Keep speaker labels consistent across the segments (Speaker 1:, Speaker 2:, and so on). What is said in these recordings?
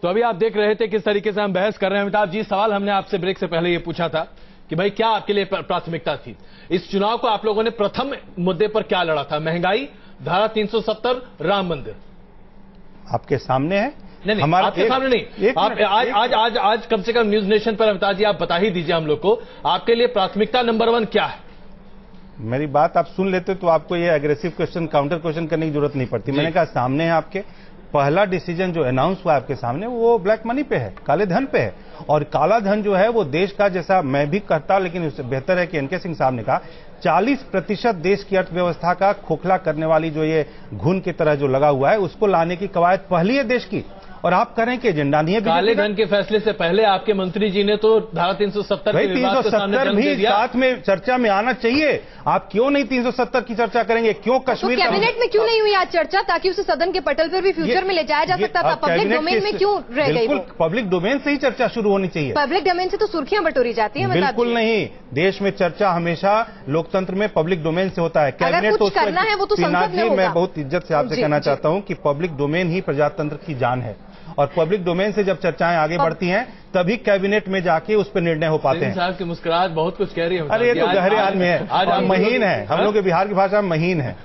Speaker 1: तो अभी आप देख रहे थे किस तरीके से हम बहस कर रहे हैं। अमिताभ जी, सवाल हमने आपसे ब्रेक से पहले ये पूछा था कि भाई क्या आपके लिए प्राथमिकता थी इस चुनाव को? आप लोगों ने प्रथम मुद्दे पर क्या लड़ा था? महंगाई, धारा 370, राम मंदिर?
Speaker 2: आपके सामने है।
Speaker 1: नहीं, आपके सामने नहीं। आप आज कम से कम न्यूज नेशन पर अमिताभ जी आप बता ही दीजिए हम लोग को, आपके लिए प्राथमिकता नंबर 1 क्या है?
Speaker 2: मेरी बात आप सुन लेते तो आपको ये एग्रेसिव क्वेश्चन, काउंटर क्वेश्चन करने की जरूरत नहीं पड़ती। मैंने कहा सामने है आपके, पहला डिसीजन जो अनाउंस हुआ आपके सामने वो ब्लैक मनी पे है, काले धन पे है। और काला धन जो है वो देश का, जैसा मैं भी कहता लेकिन उससे बेहतर है कि एनके सिंह साहब ने कहा, 40% देश की अर्थव्यवस्था का खोखला करने वाली जो ये घुन की तरह जो लगा हुआ है उसको लाने की कवायद पहली है देश की। और आप करें कि एजेंडा नहीं है।
Speaker 1: काले धन के फैसले से पहले आपके मंत्री जी ने तो धारा 370 के विवाद के सामने जन्म दे दिया।
Speaker 2: साथ में चर्चा में आना चाहिए। आप क्यों नहीं 370 की चर्चा करेंगे? क्यों कश्मीर
Speaker 3: तो कैबिनेट में क्यों नहीं हुई आज चर्चा, ताकि उसे सदन के पटल पर भी फ्यूचर में ले जाया जा सकता था? पब्लिक डोमेन में क्यों रह गई?
Speaker 2: बिल्कुल पब्लिक डोमेन से ही चर्चा शुरू होनी चाहिए।
Speaker 3: पब्लिक डोमेन से तो सुर्खियां बटोरी जाती हैं।
Speaker 2: बिल्कुल नहीं, देश में चर्चा हमेशा लोकतंत्र में पब्लिक डोमेन से होता है। कैबिनेट तो
Speaker 3: करना है वो तो संसद में होगा।
Speaker 2: मैं बहुत इज्जत से आपसे कहना चाहता हूं कि पब्लिक डोमेन ही प्रजातंत्र की जान है। और पब्लिक डोमेन से जब चर्चाएं आगे बढ़ती हैं तभी कैबिनेट में जाके उस पर निर्णय हो पाते हैं।
Speaker 1: साहब की मुस्कुराहट बहुत कुछ कह रही है।
Speaker 2: अरे ये तो गहरे हाल में है, आज महीन है। हम लोग के बिहार की भाषा में महीन है।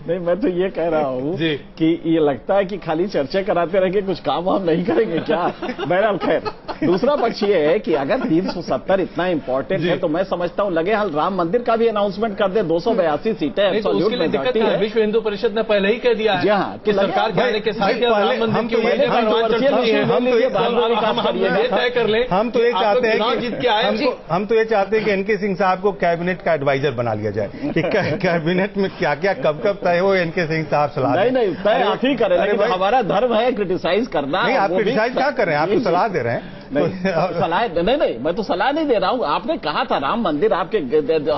Speaker 4: नहीं, मैं तो ये कह रहा हूँ कि ये लगता है कि खाली चर्चा कराते रहेंगे, कुछ काम हम नहीं करेंगे क्या? बहरहाल खैर, दूसरा पक्ष ये है कि अगर 370 इतना इंपॉर्टेंट है तो मैं समझता हूँ लगे हाल राम मंदिर का भी अनाउंसमेंट कर दे। 282 सीटें एब्सोल्यूट मेजॉरिटी है।
Speaker 1: विश्व हिंदू परिषद ने पहले ही कह दिया है कि सरकार के आने के साथ राम मंदिर की तय कर ले।
Speaker 2: हम तो ये चाहते हैं कि एनके सिंह साहब को कैबिनेट का एडवाइजर बना लिया जाए कि कैबिनेट में क्या क्या कब कब तय हो, एनके सिंह साहब सलाह।
Speaker 4: नहीं तय आप ही करें, लेकिन हमारा धर्म है क्रिटिसाइज करना।
Speaker 2: नहीं, आप क्रिटिसाइज क्या कर रहे हैं? आप तो सलाह दे रहे हैं।
Speaker 4: सलाह नहीं, मैं तो सलाह नहीं दे रहा हूँ। आपने कहा था राम मंदिर आपके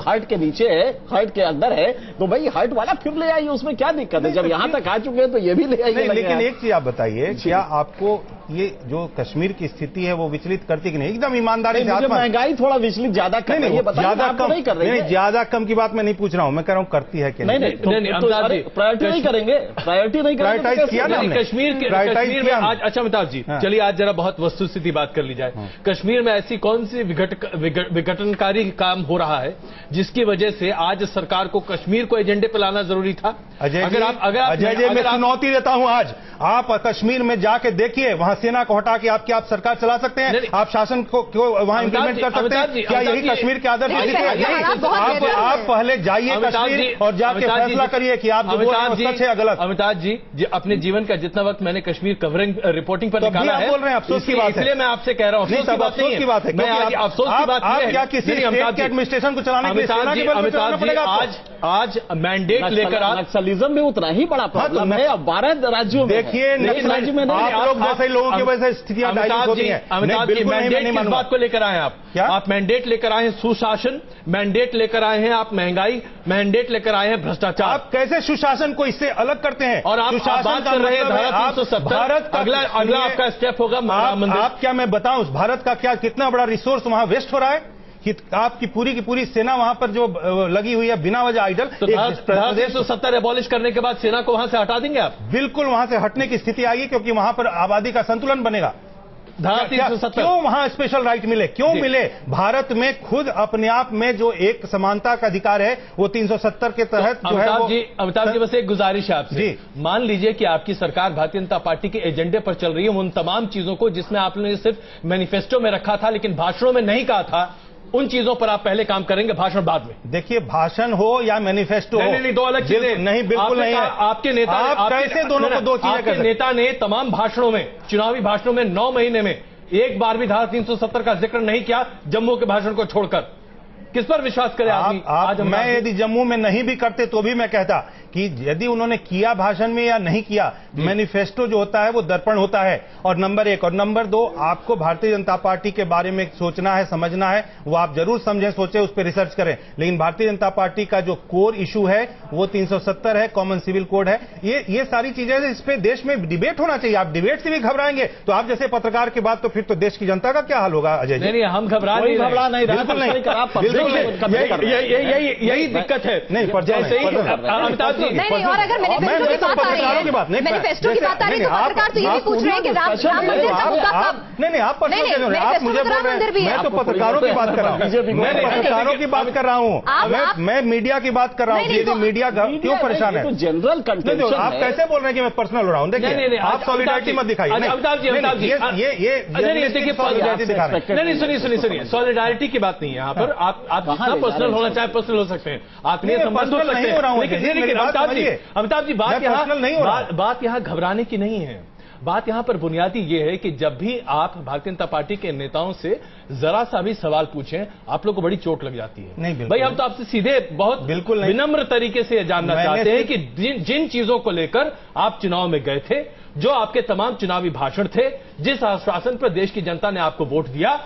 Speaker 4: हर्ट के नीचे है, हर्ट के अंदर है, तो भाई हर्ट वाला फिर ले आइए, उसमें क्या दिक्कत है? जब यहाँ तक आ चुके हैं तो ये भी ले आइए।
Speaker 2: लेकिन एक चीज आप बताइए, क्या आपको ये जो कश्मीर की स्थिति है वो विचलित करती कि नहीं? एकदम ईमानदारी से।
Speaker 4: महंगाई थोड़ा विचलित ज्यादा कर रही है,
Speaker 2: ज्यादा कम नहीं कर रही है। ज्यादा कम की बात मैं नहीं पूछ रहा हूँ, मैं कह रहा हूँ करती है कि नहीं?
Speaker 4: प्रायोरिटी नहीं करेंगे, प्रायोरिटी नहीं
Speaker 2: प्रायोरिटाइज किया ना
Speaker 1: कश्मीर में आज। अच्छा अमिताभ जी, चलिए आज जरा बहुत वस्तुस्थिति बात कर ली जाए। कश्मीर में ऐसी कौन सी विघटनकारी काम हो रहा है जिसकी वजह से आज सरकार को कश्मीर को एजेंडे पर लाना जरूरी था?
Speaker 2: अजय जी, मैं चुनौती देता हूं। आज आप कश्मीर में जाके देखिए, वहां सेना को हटा के आप सरकार चला सकते हैं? आप शासन को वहां इंप्लीमेंट कर सकते हैं? क्या यही कश्मीर के आदर्श? आप पहले जाइए कश्मीर और जाके फैसला करिए कि आप सच है या गलत।
Speaker 1: अमिताभ जी, अपने जीवन का जितना वक्त मैंने कश्मीर कवरिंग रिपोर्टिंग पर निकाला है,
Speaker 2: बोल रहे हैं अफसोस की बात है।
Speaker 1: इसलिए मैं आपसे कह रहा हूं अफसोस की बात नहीं है। अफसोस की बात
Speaker 2: आप क्या किसी स्टेट के एडमिनिस्ट्रेशन को चलाने के लिए सेना के बल पे चलाना पड़ेगा?
Speaker 1: आज मैंडेट लेकर
Speaker 4: नक्सलिज्म में उतना ही बड़ा प्रॉब्लम है। अब 12 राज्यों में
Speaker 2: देखिए, आप लोग जैसे लोगों की वजह से स्थितियां डायल्यूट होती हैं।
Speaker 1: मैंडेट किस बात को लेकर आए हैं आप? क्या आप मैंडेट लेकर आए हैं? सुशासन मैंडेट लेकर आए हैं आप? महंगाई मैंडेट लेकर आए हैं? भ्रष्टाचार?
Speaker 2: आप कैसे सुशासन को इससे अलग करते हैं?
Speaker 1: और आप बात कर रहे हैं धारा 370, अगला आपका स्टेप होगा राम मंदिर।
Speaker 2: आप क्या मैं बताऊं, भारत का क्या कितना बड़ा रिसोर्स वहां वेस्ट हो रहा है कि आपकी पूरी की पूरी सेना वहां पर जो लगी हुई है बिना वजह आइडल।
Speaker 1: तो 370 एबॉलिश करने के बाद सेना को वहां से हटा देंगे आप?
Speaker 2: बिल्कुल वहां से हटने की स्थिति आएगी, क्योंकि वहां पर आबादी का संतुलन बनेगा।
Speaker 1: धारा 370
Speaker 2: क्यों वहां स्पेशल राइट मिले? क्यों मिले? भारत में खुद अपने आप में जो एक समानता का अधिकार है वो 370 के तहत जो है।
Speaker 1: अमिताभ जी, बस एक गुजारिश है आपसे। मान लीजिए कि आपकी सरकार भारतीय जनता पार्टी के एजेंडे पर चल रही है, उन तमाम चीजों को जिसमें आपने सिर्फ मैनिफेस्टो में रखा था लेकिन भाषणों में नहीं कहा था, उन चीजों पर आप पहले काम करेंगे, भाषण बाद में?
Speaker 2: देखिए, भाषण हो या मैनिफेस्टो हो,
Speaker 1: नहीं, दो अलग चीजें।
Speaker 2: नहीं, बिल्कुल नहीं है।
Speaker 1: आपके नेता,
Speaker 2: आप कैसे दोनों को दो चीजें कर?
Speaker 1: नेता ने तमाम भाषणों में, चुनावी भाषणों में 9 महीने में एक बार भी धारा 370 का जिक्र नहीं किया, जम्मू के भाषण को छोड़कर। किस पर विश्वास करें
Speaker 2: आज मैं यदि जम्मू में नहीं भी करते तो भी मैं कहता कि यदि उन्होंने किया भाषण में या नहीं किया, मैनिफेस्टो जो होता है वो दर्पण होता है। और नंबर 1 और नंबर 2, आपको भारतीय जनता पार्टी के बारे में सोचना है, समझना है, वो आप जरूर समझें, सोचें, उस पर रिसर्च करें। लेकिन भारतीय जनता पार्टी का जो कोर इशू है वो 370 है, कॉमन सिविल कोड है। ये सारी चीजें इस पे देश में डिबेट होना चाहिए। आप डिबेट से भी घबराएंगे तो आप जैसे पत्रकार के बाद तो फिर तो देश की जनता का क्या हाल होगा? अजय जी,
Speaker 1: नहीं, हम घबरा नहीं,
Speaker 2: बिल्कुल नहीं,
Speaker 1: यही दिक्कत है।
Speaker 2: नहीं,
Speaker 1: जैसे ही अमिताभ
Speaker 3: नहीं, और अगर मैनिफेस्टो की बात आ रही है, मैनिफेस्टो की बात आ रही है, तो पत्रकार तो ये भी पूछ रहे हैं कि राम मंदिर का मुद्दा कब?
Speaker 2: नहीं, आप आप मुझे बोल रहे हैं, मैं तो पत्रकारों की बात कर रहा हूँ, मैं पत्रकारों की बात कर रहा हूँ, मैं मीडिया की बात कर रहा हूँ। यदि मीडिया क्यों परेशान है?
Speaker 4: जनरल कंटेंशन
Speaker 2: आप कैसे बोल रहे हैं कि मैं पर्सनल हो रहा हूँ? देखिए, आप सॉलिडारिटी मत दिखाइए।
Speaker 1: अमिताभ जी,
Speaker 2: ये
Speaker 1: सुनिए, सॉलिडारिटी की बात नहीं है यहाँ पर। आप जितना पर्सनल होना चाहे पर्सनल हो सकते हैं, आत्मीय संबंध हो सकते हैं, लेकिन अमिताभ जी बात यहाँ घबराने की नहीं है। बात यहां पर बुनियादी ये है कि जब भी आप भारतीय जनता पार्टी के नेताओं से जरा सा भी सवाल पूछें, आप लोग को बड़ी चोट लग जाती है।
Speaker 2: नहीं,
Speaker 1: भाई हम तो आपसे सीधे बहुत
Speaker 2: बिल्कुल
Speaker 1: विनम्र तरीके से जानना चाहते हैं कि जिन चीजों को लेकर आप चुनाव में गए थे, जो आपके तमाम चुनावी भाषण थे, जिस आश्वासन पर देश की जनता ने आपको वोट दिया,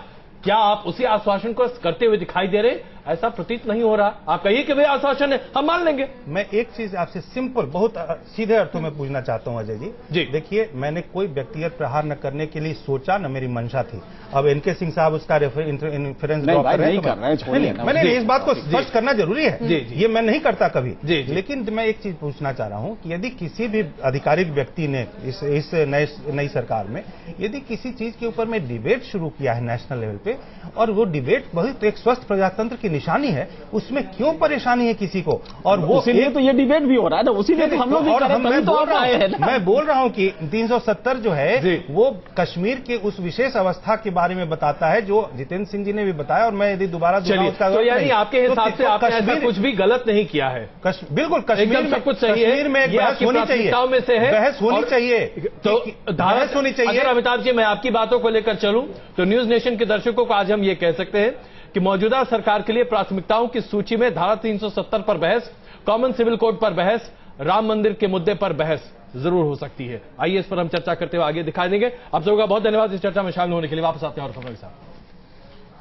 Speaker 1: क्या आप उसी आश्वासन को करते हुए दिखाई दे रहे? ऐसा प्रतीत नहीं हो रहा। आप कहिए कि वे आश्वासन है, हम मान लेंगे।
Speaker 2: मैं एक चीज आपसे सिंपल, बहुत सीधे अर्थों में पूछना चाहता हूं अजय जी। देखिए, मैंने कोई व्यक्तिगत प्रहार न करने के लिए सोचा, न मेरी मंशा थी। अब एनके सिंह साहब उसका इंफरेंस ड्रॉ कर रहे हैं, मैंने इस बात को स्पष्ट करना जरूरी है, ये मैं नहीं करता कभी। लेकिन मैं एक चीज पूछना चाह रहा हूं कि यदि किसी भी आधिकारिक व्यक्ति ने इस नई सरकार में यदि किसी चीज के ऊपर में डिबेट शुरू किया है नेशनल लेवल पे, और वो डिबेट बहुत एक स्वस्थ प्रजातंत्र की निशानी है, उसमें क्यों परेशानी है किसी को? और वो
Speaker 4: इसीलिए तो ये डिबेट भी हो रहा है ना, उसीलिए तो हम लोग भी कर रहे हैं।
Speaker 2: मैं बोल रहा हूं कि 370 जो है वो कश्मीर के उस विशेष अवस्था के बारे में बताता है जो जितेंद्र सिंह जी ने भी बताया, और मैं यदि दोबारा
Speaker 1: तो यानी आपके हिसाब से आपने ऐसा कुछ भी गलत नहीं किया है?
Speaker 2: बिल्कुल, कश्मीर में कुछ सही है, में एक बहस होनी चाहिए,
Speaker 1: में से है,
Speaker 2: बहस होनी चाहिए,
Speaker 1: तो बहस होनी चाहिए। अगर अमिताभ जी मैं आपकी बातों को लेकर चलूं तो न्यूज नेशन के दर्शकों को आज हम ये कह सकते हैं कि मौजूदा सरकार के लिए प्राथमिकताओं की सूची में धारा 370 पर बहस, कॉमन सिविल कोड पर बहस, राम मंदिर के मुद्दे पर बहस जरूर हो सकती है। आइए इस पर हम चर्चा करते हुए आगे दिखाई देंगे। आप सबका बहुत धन्यवाद इस चर्चा में शामिल होने के लिए। वापस आते हैं और खबरों के साथ।